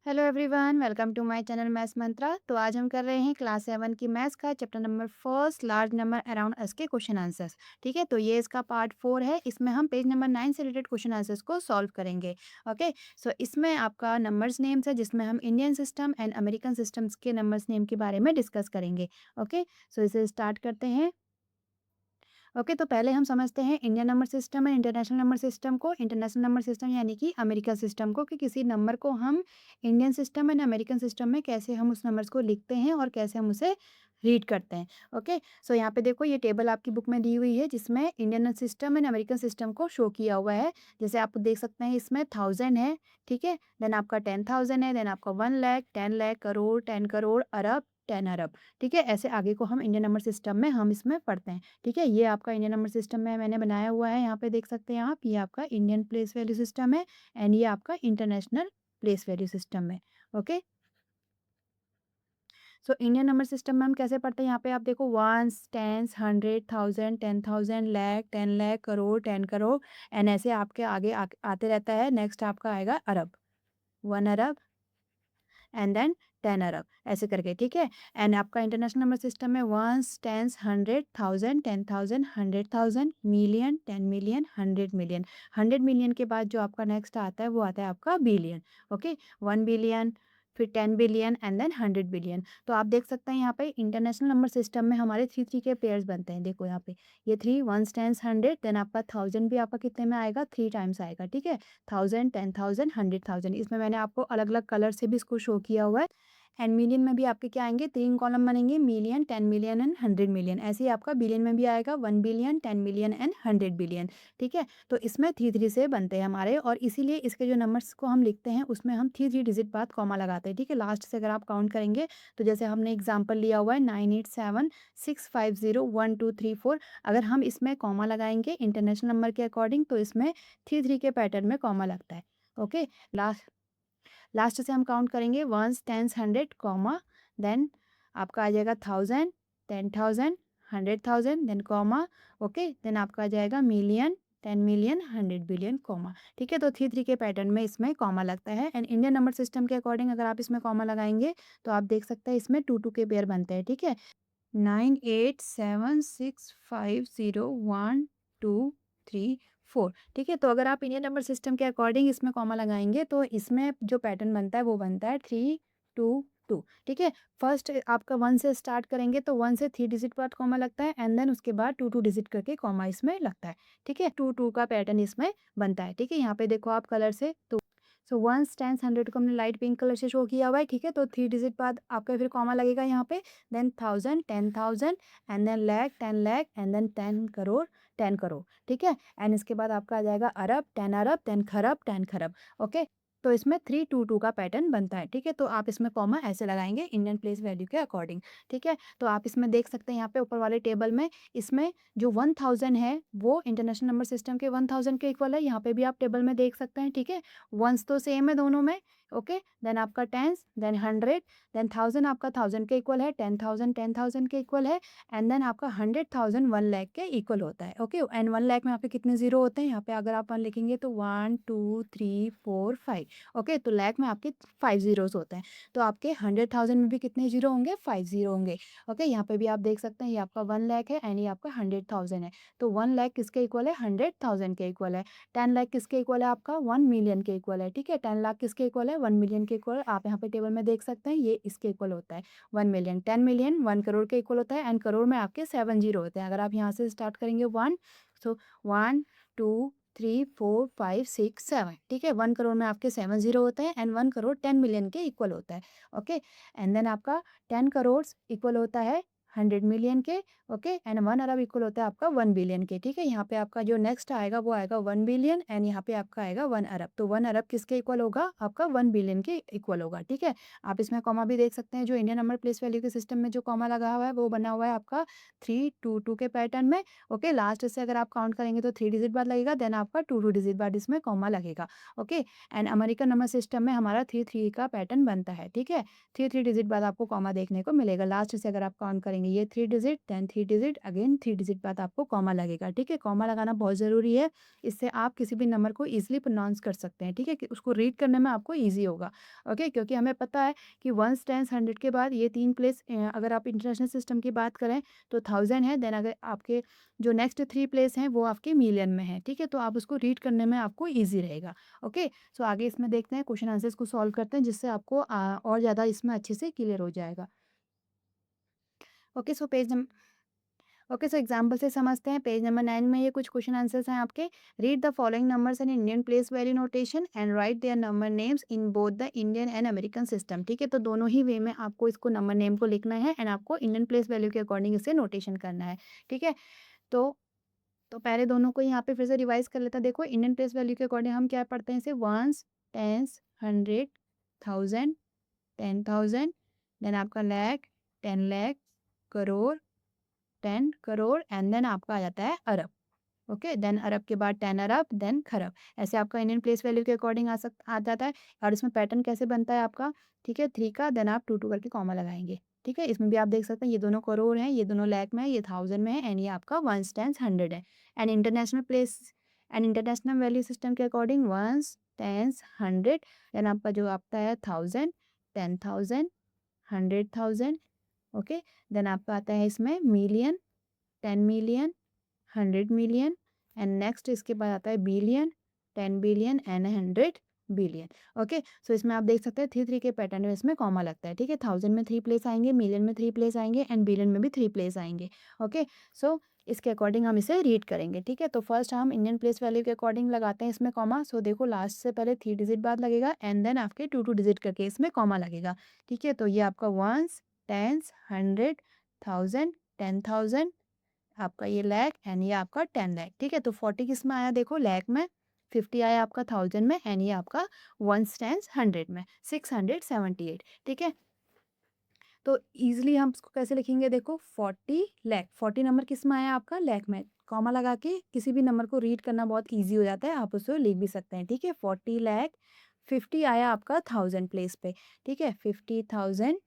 Hello everyone, welcome to my channel Maths Mantra. तो आज हम कर रहे हैं क्लास 7 की मैथ्स का chapter number first, large number around us के क्वेश्चन आंसर्स। ठीक है, तो ये इसका पार्ट 4 है। इसमें हम पेज नंबर 9 से रिलेटेड क्वेश्चन आंसर्स को सॉल्व करेंगे। ओके, सो इसमें आपका नंबर्स नेम्स है, जिसमें हम Indian system and American systems के नंबर्स नेम के बारे में डिस्कस करेंगे। ओके, सो इसे स्टार्ट करते हैं। ओके, तो पहले हम समझते हैं Indian number system and international number system को। इंटरनेशनल नंबर सिस्टम यानी कि अमेरिका सिस्टम को, कि किसी नंबर को हम Indian system and American system में कैसे हम उस नंबर्स को लिखते हैं और कैसे हम उसे रीड करते हैं। ओके, सो यहाँ पे देखो, ये टेबल आपकी बुक में दी हुई है, जिसमें Indian system and American system को शो किया हुआ है। जैसे आप देख सकते हैं, इसमें 1000 है। ठीक है, देन आपका 10,000 है, देन आपका 1 लाख, 10 लाख, करोड़, 10 करोड़, अरब, 10 अरब। ठीक है, ऐसे आगे को हम इंडियन नंबर सिस्टम में हम इसमें पढ़ते हैं। ठीक है, ये आपका इंडियन नंबर सिस्टम में मैंने बनाया हुआ है। यहाँ पे देख सकते हैं आप, ये आपका इंडियन प्लेस वैल्यू सिस्टम है एंड ये आपका इंटरनेशनल प्लेस वैल्यू सिस्टम है। Okay, so Indian number system में हम कैसे पढ़ते हैं, यहाँ पे आप देखो, ones, tens, 100, 1000, 10,000, lakh, 10 lakh, crore, 10 crore, and ऐसे आपके आगे आते रहता है। नेक्स्ट आपका आएगा अरब, 1 अरब, एंड देन 10 अरब, ऐसे करके। ठीक है, एंड आपका इंटरनेशनल नंबर सिस्टम में ones, tens, 100, 1000, 10,000, 100,000, million, 10 million, 100 million. 100 million के बाद जो आपका नेक्स्ट आता है वो आता है आपका बिलियन। ओके, 1 बिलियन, फिर 10 बिलियन एंड देन 100 बिलियन। तो आप देख सकते हैं यहाँ पे इंटरनेशनल नंबर सिस्टम में हमारे थ्री थ्री के पेयर्स बनते हैं। देखो यहाँ पे, ये थ्री, वंस, टेंस, 100, देन आपका 1000 भी आपका कितने में आएगा, 3 टाइम्स आएगा। ठीक है, 1000, 10,000, 100,000। इसमें मैंने आपको अलग अलग कलर से भी इसको शो किया हुआ है। एंड मिलियन में भी आपके क्या आएंगे, 3 कॉलम बनेंगे, मिलियन, 10 मिलियन एंड 100 मिलियन। ऐसे ही आपका बिलियन में भी आएगा, 1 बिलियन, 10 मिलियन एंड 100 बिलियन। ठीक है, तो इसमें थ्री थ्री से बनते हैं हमारे, और इसीलिए इसके जो नंबर्स को हम लिखते हैं उसमें हम थ्री थ्री डिजिट बाद कॉमा लगाते हैं। ठीक है, लास्ट से अगर आप काउंट करेंगे तो जैसे हमने एग्जाम्पल लिया हुआ है 9876501234, अगर हम इसमें कॉमा लगाएंगे इंटरनेशनल नंबर के अकॉर्डिंग तो इसमें थ्री थ्री के पैटर्न में कॉमा लगता है। ओके, लास्ट लास्ट से हम काउंट करेंगे, वंस, टेंस, 100, कॉमा, देन आपका आ जाएगा 1000, 10,000, 100,000, देन कॉमा। ओके, देन आपका आ जाएगा मिलियन, 10 मिलियन, 100 बिलियन, कॉमा। ठीक है, तो थ्री थ्री के पैटर्न में इसमें कॉमा लगता है। एंड इंडियन नंबर सिस्टम के अकॉर्डिंग अगर आप इसमें कॉमा लगाएंगे तो आप देख सकते हैं इसमें टू टू के पेयर बनते हैं। ठीक है, 9876501234। ठीक है, तो अगर आप इंडियन नंबर सिस्टम के अकॉर्डिंग इसमें कॉमा लगाएंगे तो इसमें जो पैटर्न बनता है वो बनता है 3 2 2। ठीक है, फर्स्ट आपका 1 से स्टार्ट करेंगे तो 1 से 3 डिजिट बाद कॉमा लगता है, एंड देन उसके बाद 2 2 डिजिट करके कॉमा इसमें लगता है। ठीक है, 2 2 का पैटर्न इसमें बनता है। ठीक है, यहाँ पे देखो आप कलर से, तो सो वंस, टेंस, 100 को हमने लाइट पिंक कलर से शो किया हुआ है। ठीक है, तो 3 डिजिट बाद आपका फिर कॉमा लगेगा यहाँ पे, then 1000, 10,000, and then lakh, 10 lakh, and then 10 crore, 10 crore. ठीक है, एंड इसके बाद आपका आ जाएगा अरब, 10 अरब, 10 खरब, 10 खरब। ओके, तो इसमें 3 2 2 का पैटर्न बनता है। ठीक है, तो आप इसमें कॉमा ऐसे लगाएंगे इंडियन प्लेस वैल्यू के अकॉर्डिंग। ठीक है, तो आप इसमें देख सकते हैं यहाँ पे ऊपर वाले टेबल में, इसमें जो 1000 है वो इंटरनेशनल नंबर सिस्टम के 1000 के इक्वल है। यहाँ पे भी आप टेबल में देख सकते हैं। ठीक है, वंस तो सेम है दोनों में। ओके, देन आपका टेंस, देन 100, देन 1000 आपका 1000 के इक्वल है, 10,000 10,000 के इक्वल है, एंड देन आपका 100,000 1 लाख के इक्वल होता है। ओके, एंड 1 लाख में आपके कितने जीरो होते हैं, यहाँ पे अगर आप 1 लिखेंगे तो 1 2 3 4 5। ओके, तो लाख में आपके 5 जीरोस होते हैं, तो आपके 100,000 में भी कितने जीरो होंगे, 5 जीरो होंगे। ओके, यहाँ पे भी आप देख सकते हैं, ये आपका 1 लाख है एंड ये आपका 100,000 है। तो 1 लाख किसके इक्वल है, 100,000 के इक्वल है। 10 लाख किसके इक्वल है, आपका 1 मिलियन के इक्वल है। ठीक है, 10 लाख किसके इक्वल है, 1 मिलियन के इक्वल। आप यहाँ पे टेबल में देख सकते हैं, ये इसके इक्वल होता है 1 मिलियन। 10 मिलियन 1 करोड़ के इक्वल होता है, एंड करोड़ में आपके 7 जीरो होते हैं। अगर आप यहाँ से स्टार्ट करेंगे 1, सो 1 2 3 4 5 6 7। ठीक है, 1 करोड़ में आपके 7 जीरो होते हैं, एंड 1 करोड़ 10 मिलियन के इक्वल होता है। ओके, एंड देन आपका 10 करोड़ इक्वल होता है 100 मिलियन के। ओके, एंड 1 अरब इक्वल होता है आपका 1 बिलियन के। ठीक है, यहाँ पे आपका जो नेक्स्ट आएगा वो आएगा 1 बिलियन, एंड यहाँ पे आपका आएगा 1 अरब। तो 1 अरब किसके इक्वल होगा, आपका 1 बिलियन के इक्वल होगा। ठीक है, आप इसमें कॉमा भी देख सकते हैं, जो इंडियन नंबर प्लेस वैल्यू के सिस्टम में जो कॉमा लगा हुआ है वो बना हुआ है आपका 3 2 2 के पैटर्न में। ओके, लास्ट से अगर आप काउंट करेंगे तो 3 डिजिट बाद लगेगा, देन आपका 2 2 डिजिट बाद इसमें कॉमा लगेगा। Okay, and American number system में हमारा 3 3 का पैटर्न बनता है। ठीक है, 3 3 डिजिट बाद आपको कॉमा देखने को मिलेगा। लास्ट से अगर आप काउंट करेंगे करेंगे, ये 3 digit then 3 digit again 3 digit बाद आपको कॉमा लगेगा, ठीक है? कॉमा लगाना बहुत ज़रूरी है, इससे आप किसी भी नंबर को ईज़िली प्रोनाउंस कर सकते हैं, ठीक है? कि उसको रीड करने में आपको ईज़ी होगा, ओके? क्योंकि हमें पता है कि वन्स, टेन्स, 100 के बाद ये 3 प्लेस अगर आप इंटरनेशनल सिस्टम की बात करें तो 1000 है, देन अगर आपके जो नेक्स्ट 3 प्लेस हैं वो आपके मिलियन में हैं, ठीक है? तो आप उसको रीड करने में आपको ईज़ी रहेगा, ओके? सो आगे इसमें देखते हैं, क्वेश्चन आंसर्स को सॉल्व करते हैं जिससे आपको और ज़्यादा इसमें अच्छे से क्लियर हो जाएगा। ओके, सो एग्जाम्पल से समझते हैं। पेज नंबर 9 में ये कुछ क्वेश्चन आंसर्स हैं आपके। Read the following numbers in Indian place value notation and write their number names in both the Indian and American system, ठीक है? तो दोनों ही वे में आपको इसको नंबर नेम को लिखना है एंड आपको इंडियन प्लेस वैल्यू के अकॉर्डिंग इसे नोटेशन करना है, ठीक है? तो पहले दोनों को यहाँ पे फिर से रिवाइज कर लेते हैं। देखो, इंडियन प्लेस वैल्यू के अकॉर्डिंग हम क्या पढ़ते हैं इसे, वंस, टेंस, 100, 1000, 10,000, देन आपका लाख, 10 लाख, करोड़, 10 करोड़ एंड देन आपका आ जाता है अरब। ओके, देन अरब के बाद 10 अरब देन खरब। ऐसे आपका इंडियन प्लेस वैल्यू के अकॉर्डिंग आ जाता है। और इसमें पैटर्न कैसे बनता है आपका, ठीक है? 3 का देन आप 2 करके कॉमा लगाएंगे, ठीक है? इसमें भी आप देख सकते हैं ये दोनों करोड़ हैं, ये दोनों लाख में है, ये 1000 में है एंड ये आपका वंस, टेंस, 100 है। एंड इंटरनेशनल वैल्यू सिस्टम के अकॉर्डिंग वंस, टेंस, 100, देन आपका जो आता है 1000, 10,000, 100,000, ओके? देन आपका आता है इसमें million, 10 million, 100 million and next इसके बाद आता है billion, 10 billion and 100 billion, okay? So इसमें आप देख सकते हैं 3 के पैटर्न में इसमें कॉमा लगता है, ठीक है? 1000 में 3 प्लेस आएंगे, मिलियन में 3 प्लेस आएंगे एंड बिलियन में भी 3 प्लेस आएंगे, ओके? सो इसके अकॉर्डिंग हम इसे रीड करेंगे, ठीक है? तो फर्स्ट हम इंडियन प्लेस वैल्यू के अकॉर्डिंग लगाते हैं इसमें कॉमा। सो देखो, लास्ट से पहले 3 डिजिट बाद लगेगा एंड देन आपके 2 डिजिट करके इसमें कॉमा लगेगा, ठीक है? तो ये आपका वंस, टेंस, 100, 1000, 10,000, आपका ये लाख एंड ये आपका 10 लाख, ठीक है? तो 40 किस में आया, देखो लाख में, 50 आया आपका 1000 में एंड ये आपका वंस, टेंस, 100 में, 678, ठीक है? तो ईजिली हम इसको कैसे लिखेंगे, देखो 40 लाख, 40 नंबर किस में आया आपका, लाख में, कॉमा लगा के किसी भी नंबर को रीड करना बहुत ईजी हो जाता है, आप उसको लिख भी सकते हैं, ठीक है? 40 लाख, 50 आया आपका 1000 प्लेस पे, ठीक है? 50,000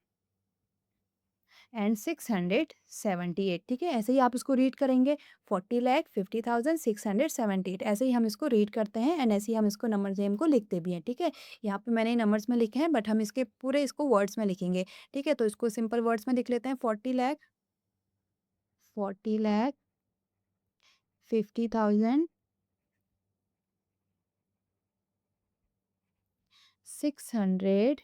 एंड 678, ठीक है? ऐसे ही आप इसको रीड करेंगे, 40 लाख, 50,000, 678, ऐसे ही हम इसको रीड करते हैं एंड ऐसे ही हम इसको नंबर नेम को लिखते भी हैं, ठीक है? यहाँ पे मैंने नंबर्स में लिखे हैं बट हम इसके पूरे इसको वर्ड्स में लिखेंगे, ठीक है? तो इसको सिंपल वर्ड्स में लिख लेते हैं, 40 लाख, 40 लाख, 50,000, 678,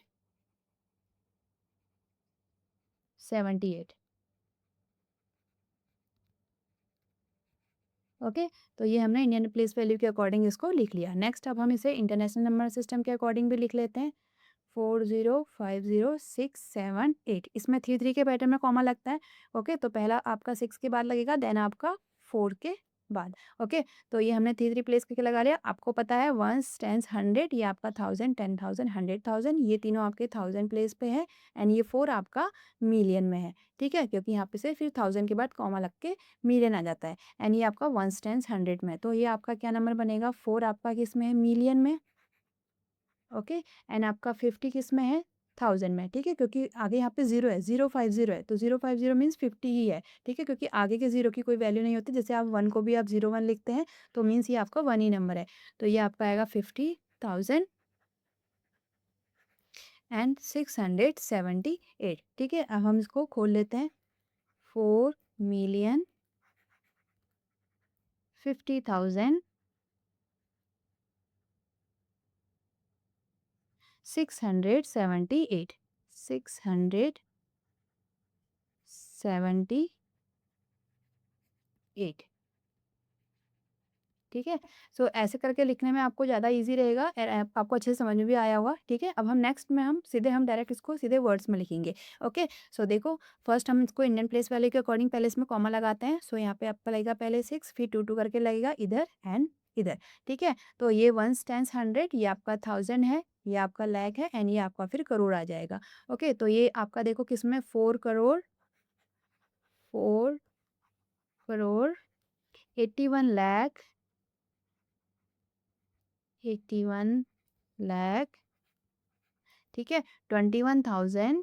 ओके? तो ये हमने इंडियन प्लेस वैल्यू के अकॉर्डिंग इसको लिख लिया। नेक्स्ट अब हम इसे इंटरनेशनल नंबर सिस्टम के अकॉर्डिंग भी लिख लेते हैं। 4050 678, इसमें 3 के पैटर्न में कॉमा लगता है, ओके? तो पहला आपका 6 के बाद लगेगा देन आपका 4 के बाद, ओके? तो ये हमने 3 प्लेस करके लगा लिया। आपको पता है वंस, टेंस, 100, ये आपका 1000, 10,000, 100,000, ये तीनों आपके 1000 प्लेस पे है एंड ये 4 आपका मिलियन में है, ठीक है? क्योंकि यहाँ पे से फिर 1000 के बाद कॉमा लग के मिलियन आ जाता है एंड ये आपका वंस, टेंस, 100 में है। तो ये आपका क्या नंबर बनेगा, 4 आपका किस में है, मिलियन में, ओके? एंड आपका 50 किस में है, 1000 में, ठीक है? क्योंकि आगे यहाँ पे 0 है, 050 है, तो 050 मीन्स 50 ही है, ठीक है? क्योंकि आगे के 0 की कोई वैल्यू नहीं होती, जैसे आप 1 को भी आप 01 लिखते हैं तो मीन्स ये आपका 1 ही नंबर है। तो ये आपका आएगा 50,000 एंड 678, ठीक है? अब हम इसको खोल लेते हैं, 4 मिलियन 50,000 678, 678, ठीक है? सो ऐसे करके लिखने में आपको ज़्यादा ईज़ी रहेगा और आपको अच्छे से समझ में भी आया होगा, ठीक है? अब हम नेक्स्ट में हम डायरेक्ट इसको सीधे वर्ड्स में लिखेंगे, ओके? सो देखो, फर्स्ट हम इसको इंडियन प्लेस वैल्यू के अकॉर्डिंग पहले इसमें कॉमा लगाते हैं। सो यहाँ पे आपका लगेगा पहले 6, फिर 2 करके लगेगा इधर एंड इधर, ठीक है? तो ये वंस, टेंस, 100, ये आपका 1000 है, ये आपका लाख है एंड ये आपका फिर करोड़ आ जाएगा, ओके? तो ये आपका देखो किसमें, 4 करोड़, 4 करोड़, 81 लाख, 81 लाख, ठीक है? 21,000,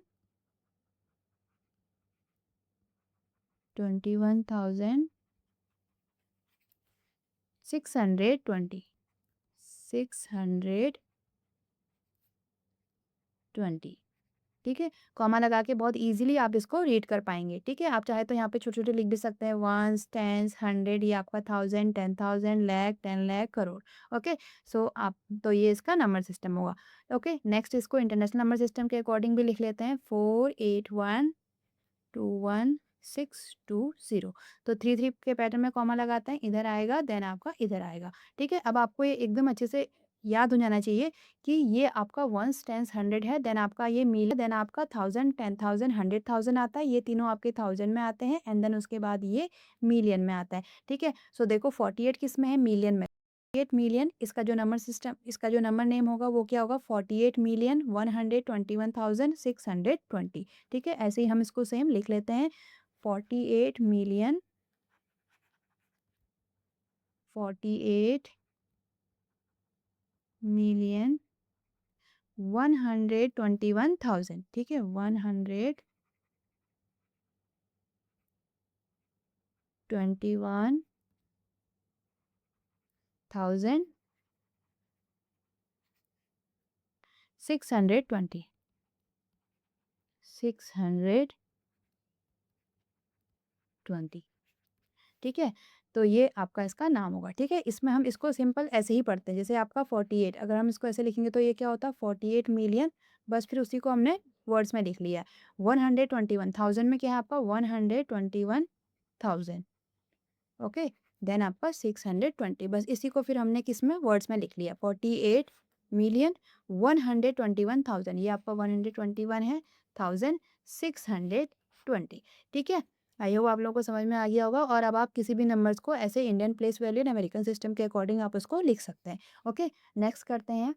21,620 620 ठीक है। कॉमा लगा के बहुत इजीली आप इसको रीड कर पाएंगे। ठीक है, आप चाहे तो यहाँ पे छोटे छोटे लिख भी सकते हैं, वंस, टेंस, हंड्रेड, ये आपका 1000, 10,000, लाख, 10 लाख, करोड़। ओके, सो आप तो ये इसका नंबर सिस्टम होगा। ओके, नेक्स्ट इसको इंटरनेशनल नंबर सिस्टम के अकॉर्डिंग भी लिख लेते हैं, 48121 620। तो 3 3 के पैटर्न में कॉमा लगाते हैं, इधर आएगा देन आपका इधर आएगा। ठीक है, अब आपको ये एकदम अच्छे से याद हो जाना चाहिए कि ये आपका वंस, टेंस, हंड्रेड है, देन आपका ये मिलियन, देन आपका 1000, 10,000, 100,000 आता है। ये तीनों आपके थाउजेंड में आते हैं एंड देन उसके बाद ये मिलियन में आता है। ठीक है, सो देखो 48 किस में है, मिलियन में। 48 मिलियन, इसका जो नंबर सिस्टम, इसका जो नंबर नेम होगा वो क्या होगा, 48,121,620। ठीक है, ऐसे ही हम इसको सेम लिख लेते हैं, 48 मिलियन 121,000। ठीक है, 121,620 620। ठीक है, तो ये आपका इसका नाम होगा। ठीक है, इसमें हम इसको सिंपल ऐसे ही पढ़ते हैं, जैसे आपका 48, अगर हम इसको ऐसे लिखेंगे तो ये क्या होता है, 48 मिलियन, बस फिर उसी को हमने वर्ड्स में लिख लिया है। 121,000 में क्या है आपका, 121,000। ओके, देन आपका 620, बस इसी को फिर हमने किस में, वर्ड्स में लिख लिया, 48 मिलियन 121,000, ये आपका 121 है, 1620। ठीक है, आई होप आप लोगों को समझ में आ गया होगा। और अब आप किसी भी नंबर्स को ऐसे Indian place value and American system के अकॉर्डिंग आप उसको लिख सकते हैं। ओके, नेक्स्ट करते हैं।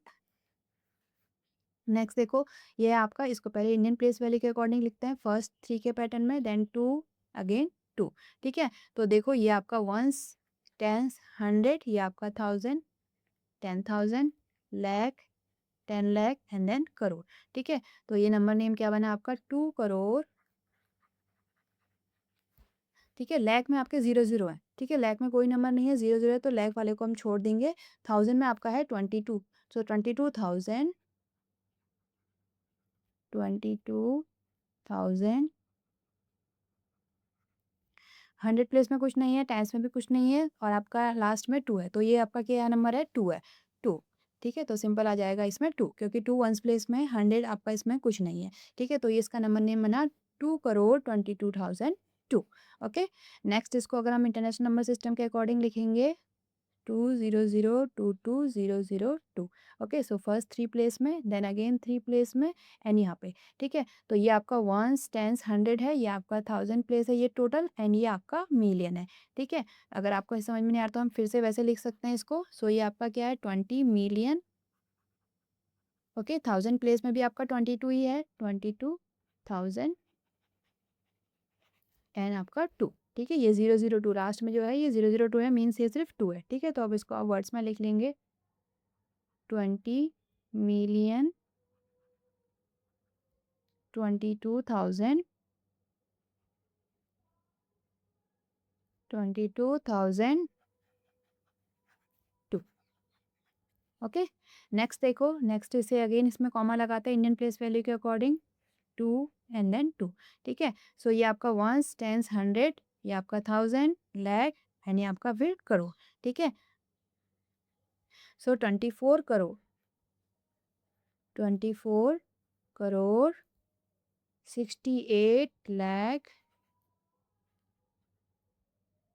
नेक्स्ट देखो, ये है आपका, इसको पहले इंडियन प्लेस वैल्यू के अकॉर्डिंग लिखते हैं, फर्स्ट 3 के पैटर्न में, देन 2, अगेन 2। ठीक है, तो देखो ये आपका वंस, टेंस, हंड्रेड, ये आपका 1000, 10,000, लाख, 10 लाख एंड देन करोड़। ठीक है, तो ये नंबर नेम क्या बना आपका, 2 करोड़। ठीक है, लैख में आपके 0 0 है। ठीक है, लैख में कोई नंबर नहीं है, 0 0 है, तो लैख वाले को हम छोड़ देंगे। 1000 में आपका है 22, सो 22,000, 22,000। 100 प्लेस में कुछ नहीं है, टेंस में भी कुछ नहीं है, और आपका लास्ट में 2 है, तो ये आपका क्या नंबर है, 2 है, 2। ठीक है, तो सिंपल आ जाएगा इसमें 2, क्योंकि 2 वंस प्लेस में, 100 आपका इसमें कुछ नहीं है। ठीक है, तो ये इसका नंबर नेम बना 2,22,002। ओके, नेक्स्ट इसको अगर हम इंटरनेशनल नंबर सिस्टम के अकॉर्डिंग लिखेंगे, 200220002। ओके, सो फर्स्ट 3 प्लेस में, देन अगेन 3 प्लेस में एंड यहाँ पे। ठीक है, तो ये आपका वंस, टेंस, हंड्रेड है, ये आपका 1000 प्लेस है, ये टोटल, एंड ये आपका मिलियन है। ठीक है, अगर आपको ये समझ में नहीं आ रहा तो हम फिर से वैसे लिख सकते हैं इसको। सो ये आपका क्या है, 20 मिलियन। ओके, 1000 प्लेस में भी आपका 22 ही है, 22,000 एंड आपका 2। ठीक है, ये 0 0 2 लास्ट में जो है, ये 0 0 2 है, मीन्स ये सिर्फ 2 है। ठीक है, तो अब इसको आप वर्ड्स में लिख लेंगे, 20 मिलियन 22,000 22,002। ओके, नेक्स्ट देखो, नेक्स्ट इसे अगेन इसमें कॉमा लगाते हैं इंडियन प्लेस वैल्यू के अकॉर्डिंग, 2 एंड देन 2। ठीक है, सो ये आपका वंस, टेंस, हंड्रेड, ये आपका 1000, लाख एंड ये आपका फिर करोड़। ठीक है, सो 24 करोड़, 24 करोड़ 68 लाख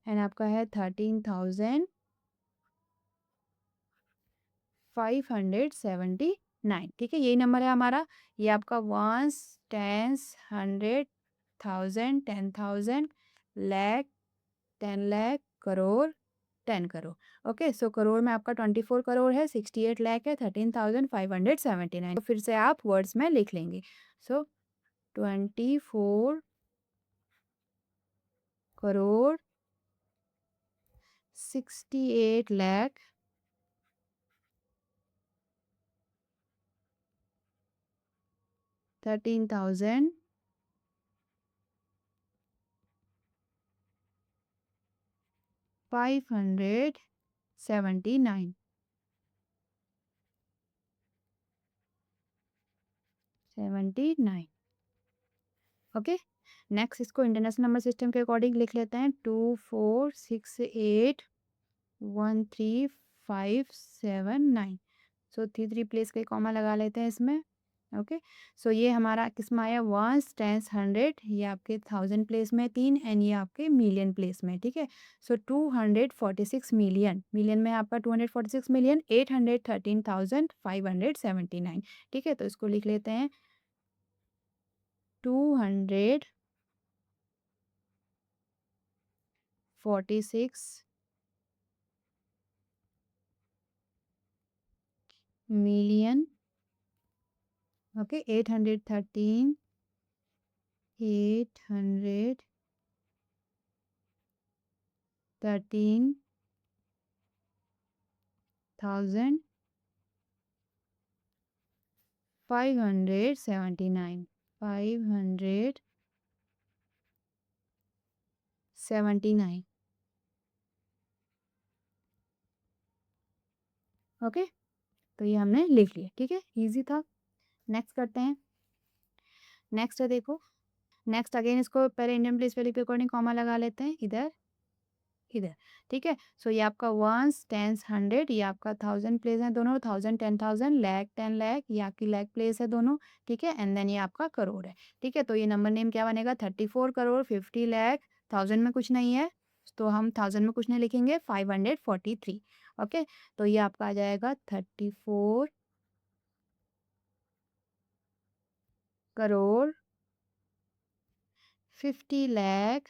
एंड आपका है 13,579। ठीक है, यही नंबर है हमारा। ये आपका ones, tens, hundred, 1000, 10,000, lakh, 10 lakh, crore, 10 crore. Okay, so crore में आपका 24 करोड़ है, 68 लाख है, 13,579। तो फिर से आप वर्ड्स में लिख लेंगे। सो 24 करोड़ 68 लाख 13,000 579 79। ओके, नेक्स्ट इसको इंटरनेशनल नंबर सिस्टम के अकॉर्डिंग लिख लेते हैं 24681357 9। सो थ्री थ्री प्लेस का कॉमा लगा लेते हैं इसमें। ओके, सो ये हमारा किस में आया, वंस टेंस हंड्रेड, ये आपके थाउजेंड प्लेस में तीन, एंड ये आपके मिलियन प्लेस में। ठीक है, सो 246 मिलियन, मिलियन में आपका 246 मिलियन 813,579। ठीक है, तो इसको लिख लेते हैं 246 मिलियन, ओके, 813,579। 579। ओके, तो ये हमने लिख लिया। ठीक है, इजी था। नेक्स्ट करते हैं। नेक्स्ट है, देखो, नेक्स्ट अगेन इसको पहले इंडियन प्लेस वैल्यू के अकॉर्डिंग कॉमा लगा लेते हैं इधर इधर। ठीक है, सो ये आपका वंस टेंस हंड्रेड, ये आपका थाउजेंड प्लेस है दोनों, थाउजेंड 10,000, लैख 10 लाख, ये आपकी लैख प्लेस है दोनों। ठीक है, एंड देन ये आपका करोड़ है। ठीक है, तो ये नंबर नेम क्या बनेगा, 34 करोड़ 50 लाख। थाउजेंड में कुछ नहीं है तो हम थाउजेंड में कुछ नहीं लिखेंगे, 543। ओके, तो ये आपका आ जाएगा 34 करोड़ 50 लाख।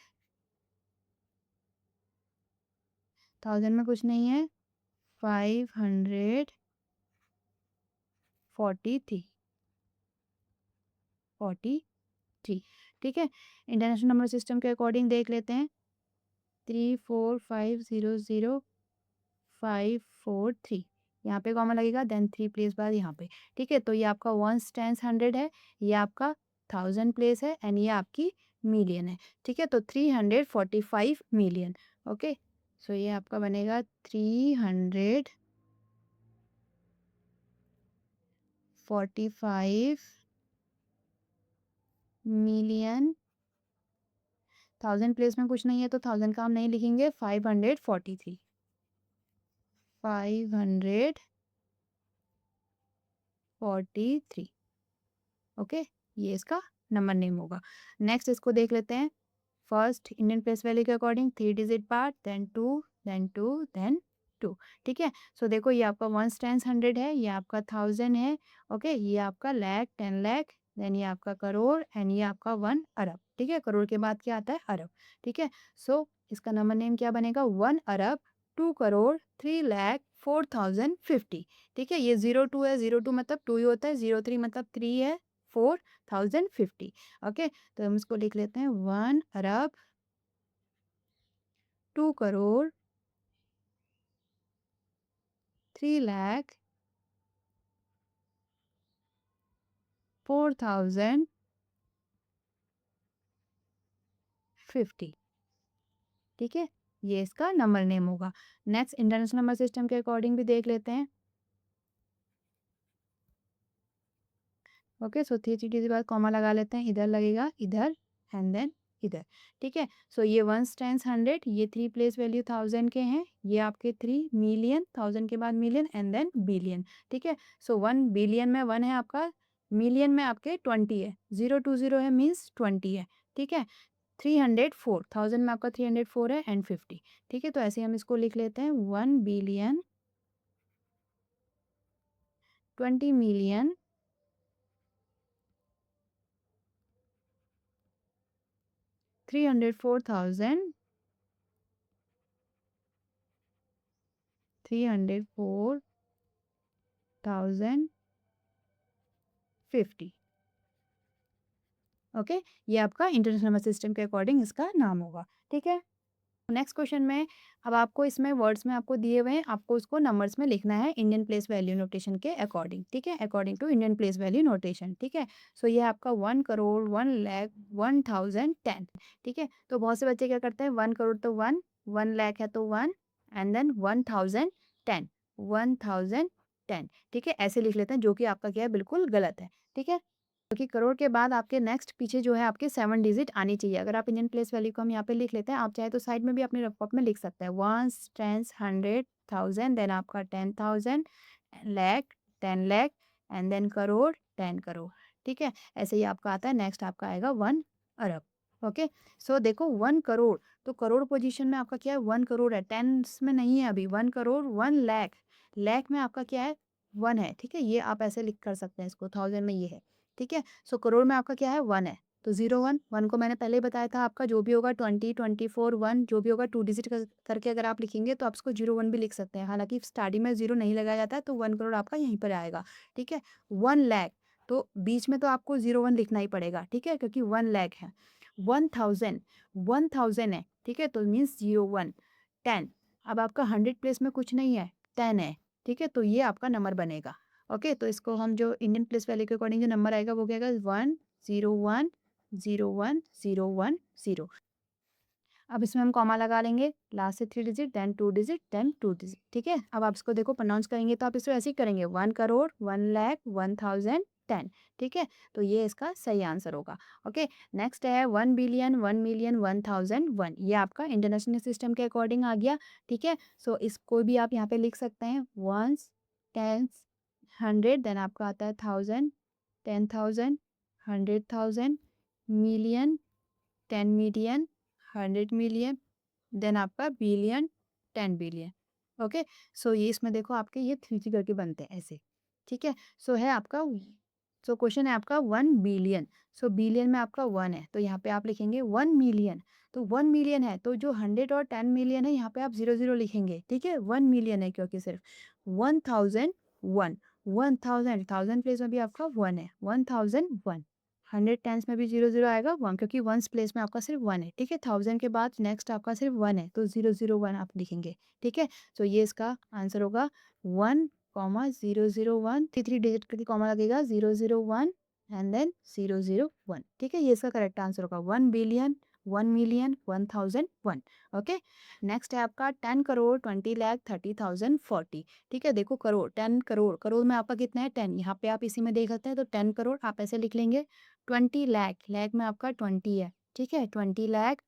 थाउजेंड में कुछ नहीं है, 543। ठीक है, इंटरनेशनल नंबर सिस्टम के अकॉर्डिंग देख लेते हैं, 34500543, यहाँ पे कॉमा लगेगा, देन थ्री प्लेस बाद यहाँ पे। ठीक है, तो ये आपका वंस टेंस हंड्रेड है, ये आपका थाउजेंड प्लेस है, एंड ये आपकी मिलियन है। ठीक है, तो 345 मिलियन। ओके, सो ये आपका बनेगा 345 मिलियन। थाउजेंड प्लेस में कुछ नहीं है तो थाउजेंड का हम नहीं लिखेंगे, 543। 543। ओके, ये इसका नंबर नेम होगा। नेक्स्ट इसको देख लेते हैं। फर्स्ट इंडियन प्लेस वैल्यू के अकॉर्डिंग 3 डिजिट पार्ट, देन 2, देन 2, देन 2। ठीक है, सो देखो ये आपका वंस टेंस हंड्रेड है, ये आपका थाउजेंड है। ओके, ये आपका लैख 10 लाख, देन ये आपका करोड़, एंड ये आपका 1 अरब। ठीक है, करोड़ के बाद क्या आता है, अरब। ठीक है, सो इसका नंबर नेम क्या बनेगा, 1 अरब 2 करोड़ 3 लाख 4,050। ठीक है, ये 02 है, 02 मतलब 2 ही होता है, 03 मतलब 3 है, 4,050। ओके, तो हम इसको लिख लेते हैं 1 अरब 2 करोड़ 3 लाख 4,050। ठीक है, ये इसका नंबर नेम होगा। नेक्स्ट इंटरनेशनल नंबर सिस्टम के अकॉर्डिंग भी देख लेते हैं। ओके, सो थ्री थ्री के बाद कॉमा लगा लेते हैं, इधर लगेगा, इधर, एंड देन इधर। ठीक है, सो ये वंस टेंस हंड्रेड, ये थ्री प्लेस वैल्यू थाउजेंड के हैं, ये आपके 3 मिलियन, थाउजेंड के बाद मिलियन, एंड देन बिलियन। ठीक है, सो 1 बिलियन में 1 है आपका, मिलियन में आपके 20 है, 020 है मीन्स 20 है। ठीक है, 304, थाउजेंड में आपका 304 है, एंड 50। ठीक है, तो ऐसे हम इसको लिख लेते हैं, 1 बिलियन 20 मिलियन 304,000 304,050। ओके, ये आपका इंटरनेशनल नंबर सिस्टम के अकॉर्डिंग इसका नाम होगा। ठीक है, नेक्स्ट क्वेश्चन में अब आपको इसमें वर्ड्स में आपको दिए हुए हैं, आपको उसको नंबर्स में लिखना है इंडियन प्लेस वैल्यू नोटेशन के अकॉर्डिंग। ठीक है, according to Indian place value notation. ठीक है, सो ये आपका 1 करोड़ 1 लाख 1,010। ठीक है, तो बहुत से बच्चे क्या करते हैं, 1 करोड़ तो 1, 1 लाख है तो 1, एंड देन 1010, 1010, ठीक है, ऐसे लिख लेते हैं, जो कि आपका क्या है, बिल्कुल गलत है, ठीक है। क्योंकि करोड़ के बाद आपके नेक्स्ट पीछे जो है आपके 7 डिजिट आनी चाहिए। अगर आप इंडियन प्लेस वैल्यू को हम यहाँ पे लिख लेते हैं, आप चाहे तो साइड में भी अपने रफ में लिख सकते हैं, वंस, टेंस, 100,000, देन आपका 10,000, लाख, 10 लाख, एंड देन करोड़, 10 करोड़, ठीक है। ऐसे ही आपका आता है, नेक्स्ट आपका आएगा 1 अरब। ओके, सो देखो 1 करोड़, तो करोड़ पोजीशन में आपका क्या है, 1 करोड़ है, टेंस में नहीं है अभी, 1 करोड़, 1 लाख, लाख में आपका क्या है, 1 है, ठीक है। ये आप ऐसे लिख कर सकते हैं इसको, 1000 में ये है, ठीक है। सो करोड़ में आपका क्या है, 1 है, तो 01, 1 को मैंने पहले ही बताया था, आपका जो भी होगा 20, 24, 1 जो भी होगा 2 डिजिट करके अगर आप लिखेंगे तो आप इसको 01 भी लिख सकते हैं। हालांकि स्टार्टिंग में 0 नहीं लगाया जाता है, तो 1 करोड़ आपका यहीं पर आएगा, ठीक है। 1 लाख, तो बीच में तो आपको 01 लिखना ही पड़ेगा, ठीक है, क्योंकि 1 लाख है। 1000, 1000 है, ठीक है, तो मीन्स 01, 10, अब आपका 100 प्लेस में कुछ नहीं है, 10 है, ठीक है, तो ये आपका नंबर बनेगा। ओके, तो इसको हम जो इंडियन प्लेस वैल्यू के अकॉर्डिंग जो नंबर आएगा वो क्या आएगा, 1010110। अब इसमें हम कॉमा लगा लेंगे, लास्ट से 3 digit, then 2 digit, then 2 digit, ठीक है। अब आप इसको देखो प्रोनाउंस करेंगे तो आप इसको ऐसे ही करेंगे, 1 करोड़, 1 लाख, 1010, ठीक है, तो ये इसका सही आंसर होगा। ओके, नेक्स्ट है 1 बिलियन, 1 मिलियन, 1001, ये आपका इंटरनेशनल सिस्टम के अकॉर्डिंग आ गया, ठीक है। सो इसको भी आप यहाँ पे लिख सकते हैं, वंस, टेंस, 100, देन आपका आता है 1000, 10,000, 100,000, मिलियन, 10 मिलियन, 100 मिलियन, देन आपका बिलियन, 10 बिलियन। ओके, सो ये इसमें देखो आपके ये 3 करके बनते हैं ऐसे, ठीक है। सो है आपका, सो क्वेश्चन है आपका 1 बिलियन, सो बिलियन में आपका 1 है, तो यहाँ पे आप लिखेंगे 1 मिलियन, तो 1 मिलियन है, तो जो 100 और 10 मिलियन है यहाँ पे आप 0 0 लिखेंगे, ठीक है। 1 मिलियन है क्योंकि सिर्फ 1001, 1000, 1000 प्लेस में भी आपका 1 है, 1001, 100 टेंस में भी 0 0 आएगा, 1, क्योंकि वंस प्लेस में आपका सिर्फ 1 है, ठीक है। 1000 के बाद नेक्स्ट आपका सिर्फ 1 है, तो 0 0 1 आप लिखेंगे, ठीक है। सो ये इसका आंसर होगा 1, 0 0 1, 3 डिजिट का कॉमा लगेगा, 0 0 1 एंड देन 0 0 1, ठीक है। ये इसका करेक्ट आंसर होगा, 1 बिलियन, 1 मिलियन, 1001। ओके, नेक्स्ट है आपका 10 करोड़, 20 लाख, 30,000, 40, ठीक है। देखो करोड़, 10 करोड़, करोड़ में आपका कितना है, 10, यहाँ पे आप इसी में देख सकते हैं, तो 10 करोड़ आप ऐसे लिख लेंगे। 20 लाख, लाख में आपका 20 है, ठीक है, 20 लाख,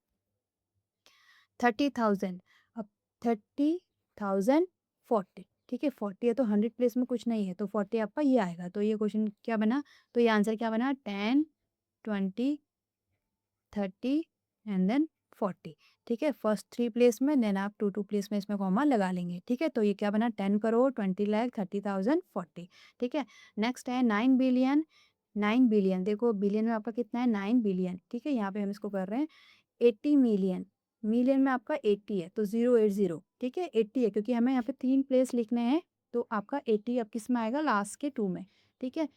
30,000, अब 30,000, 40, ठीक है, 40 है तो 100 प्लेस में कुछ नहीं है, तो 40 आपका ये आएगा, तो ये क्वेश्चन क्या बना, तो ये आंसर क्या बना, 10, 20, 30 एंड देन 40, ठीक है। फर्स्ट 3 प्लेस में, देन आप 2 2 प्लेस में इसमें कॉमा लगा लेंगे, ठीक है। तो ये क्या बना, 10 करोड़, 20 लाख, 30,000, 40, ठीक है। नेक्स्ट है 9 बिलियन, 9 बिलियन, देखो बिलियन में आपका कितना है, 9 बिलियन, ठीक है। यहाँ पे हम इसको कर रहे हैं 80 मिलियन, मिलियन में आपका 80 है, तो 080, ठीक है, 80 है, क्योंकि हमें यहाँ पे 3 प्लेस लिखने हैं, तो आपका 80 अब किस में आएगा, लास्ट के 2 में, ठीक है।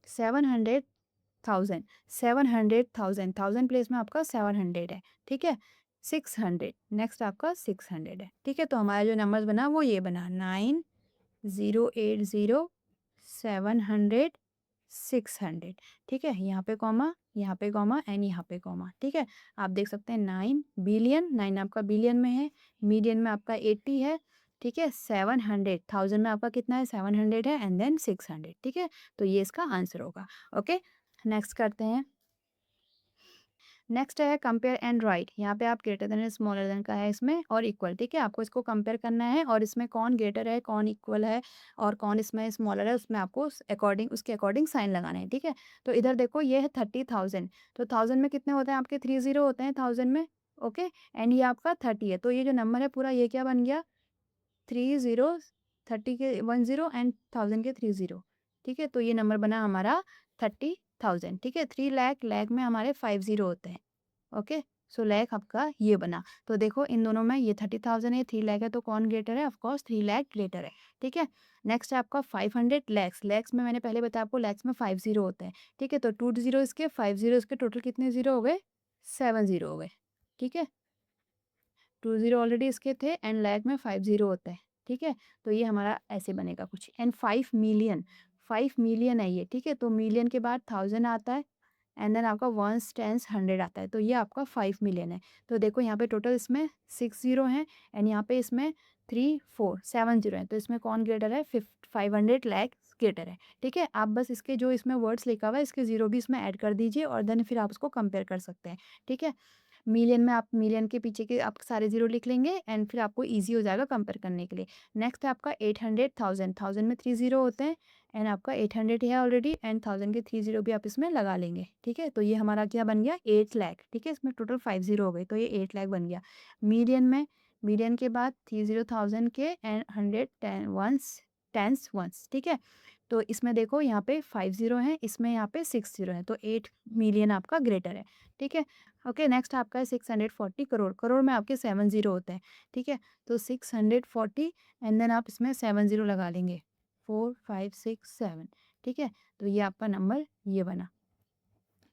700,000, 700,000, 1000 प्लेस में आपका 700 है, ठीक है। 600, नेक्स्ट आपका 600 है, ठीक है। तो हमारा जो नंबर बना वो ये बना, 9080, 700, 600, ठीक है। यहाँ पे कॉमा, यहाँ पे कॉमा एंड यहाँ पे कॉमा, ठीक है। आप देख सकते हैं 9 बिलियन, 9 आपका बिलियन में है, मीडियन में आपका 80 है, ठीक है। 700, 1000 में आपका कितना है, 700 है, एंड देन 600, ठीक है। तो ये इसका आंसर होगा। ओके, नेक्स्ट करते हैं। नेक्स्ट है कंपेयर एंड राइट, यहाँ पे आप ग्रेटर देन स्मॉलर देन का है इसमें, और इक्वल, ठीक है। आपको इसको कंपेयर करना है, और इसमें कौन ग्रेटर है, कौन इक्वल है, और कौन इसमें स्मॉलर है, उसमें आपको उसके अकॉर्डिंग साइन लगाना है, ठीक है। तो इधर देखो ये है 30,000, तो 1000 में कितने होते हैं आपके, 30 होते हैं 1000 में, ओके। एंड ये आपका 30 है, तो ये जो नंबर है पूरा ये क्या बन गया, 30, 30 के 10 एंड 1000 के 30, ठीक है। तो ये नंबर बना हमारा 30,000, ठीक है। 3 लाख, लाख में हमारे 50 होते हैं, ओके। सो लाख आपका ये बना, तो देखो इन दोनों में ये 30,000 है, 3 लाख है, तो कौन ग्रेटर है, ऑफकोर्स 3 लाख ग्रेटर है, ठीक है। नेक्स्ट है आपका 500 लैक्स, लैक्स में मैंने पहले बताया आपको, लैक्स में 50 होते हैं, ठीक है। तो 2 जीरो इसके, 50 इसके, टोटल कितने जीरो हो गए, 7 जीरो हो गए, ठीक है। 2 जीरो ऑलरेडी इसके थे, एंड लाख में 50 होता है, ठीक है। तो ये हमारा ऐसे बनेगा कुछ, एंड 5 मिलियन, 5 मिलियन है ये, ठीक है। तो मिलियन के बाद 1000 आता है, एंड देन आपका वंस, टेंस, 100 आता है, तो ये आपका 5 मिलियन है। तो देखो यहाँ पे टोटल इसमें 6 जीरो हैं, एंड यहाँ पे इसमें 3, 4, 7 ज़ीरो हैं, तो इसमें कौन ग्रेटर है? 500 लाख ग्रेटर है, ठीक है? आप बस इसके जो इसमें वर्ड्स लिखा हुआ है, इसके ज़ीरो भी इसमें ऐड कर दीजिए और देन फिर आप उसको कंपेयर कर सकते हैं, ठीक है? मिलियन में आप मिलियन के पीछे के आप सारे ज़ीरो लिख लेंगे एंड फिर आपको ईज़ी हो जाएगा कंपेयर करने के लिए। नेक्स्ट है आपका 800 1000, 1000 में 3 ज़ीरो होते हैं एंड आपका 800 है ऑलरेडी एंड 1000 के 3 ज़ीरो भी आप इसमें लगा लेंगे, ठीक है? तो ये हमारा क्या बन गया? 8 लाख, ठीक है? इसमें टोटल 5 ज़ीरो हो गए, तो ये 8 लाख बन गया। मिलियन में मिलियन के बाद 30 1000 के एंड 100 10 वन्स, टेन्स वन्स, ठीक है? तो इसमें देखो यहाँ पे 5 ज़ीरो हैं, इसमें यहाँ पे 6 ज़ीरो हैं, तो 8 मिलियन आपका ग्रेटर है, ठीक है? ओके, नेक्स्ट आपका है 640 करोड़, करोड़ में आपके 7 ज़ीरो होते हैं, ठीक है? तो 640 एंड देन आप इसमें 7 ज़ीरो लगा लेंगे, 4 5 6 7, ठीक है? तो ये आपका नंबर ये बना,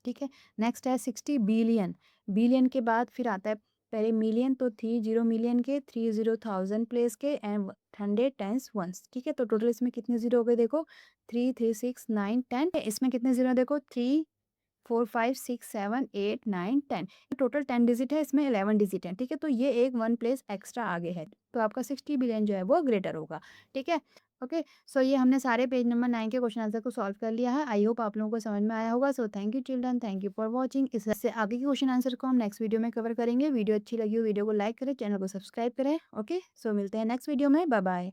ठीक है? नेक्स्ट है 60 बिलियन, बिलियन के बाद फिर आता है पहले मिलियन, तो 3 ज़ीरो मिलियन के, 3 ज़ीरो थाउज़ेंड प्लेस के एंड 100 टेन्स वन्स, ठीक है? तो टोटल इसमें कितने ज़ीरो हो गए देखो, 3 3 6 9 10, इसमें कितने ज़ीरो हैं देखो, 3 4 5 6 7 8 9 10, टोटल 10 डिजिट है, इसमें 11 डिजिट है, ठीक है? तो ये एक 1 प्लेस एक्स्ट्रा आगे है, तो आपका 60 बिलियन जो है वो ग्रेटर होगा, ठीक है? ओके, सो ये हमने सारे पेज नंबर 9 के क्वेश्चन आंसर को सॉल्व कर लिया है। आई होप आप लोगों को समझ में आया होगा। So thank you children, thank you for watching. इससे आगे के क्वेश्चन आंसर को हम नेक्स्ट वीडियो में कवर करेंगे। वीडियो अच्छी लगी हो वीडियो को लाइक करें, चैनल को सब्सक्राइब करें। ओके, सो मिलते हैं नेक्स्ट वीडियो में। Bye bye.